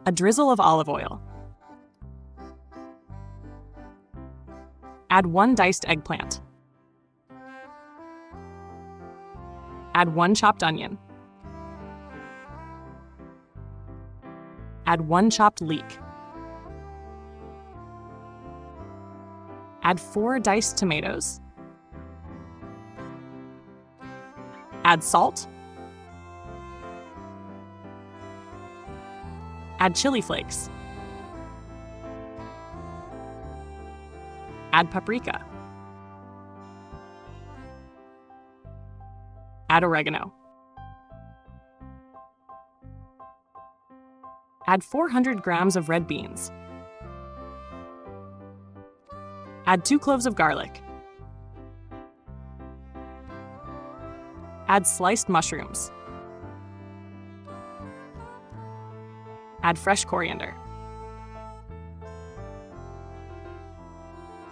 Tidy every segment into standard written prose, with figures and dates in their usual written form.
A drizzle of olive oil. Add 1 diced eggplant. Add 1 chopped onion. Add 1 chopped leek. Add 4 diced tomatoes. Add salt. Add chili flakes. Add paprika. Add oregano. Add 400 grams of red beans. Add 2 cloves of garlic. Add sliced mushrooms. Add fresh coriander.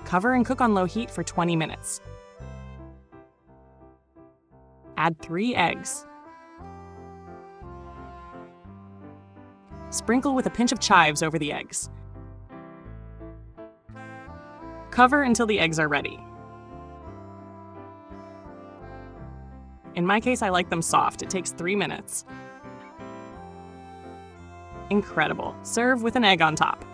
Cover and cook on low heat for 20 minutes. Add 3 eggs. Sprinkle with a pinch of chives over the eggs. Cover until the eggs are ready. In my case, I like them soft. It takes 3 minutes. Incredible. Serve with an egg on top.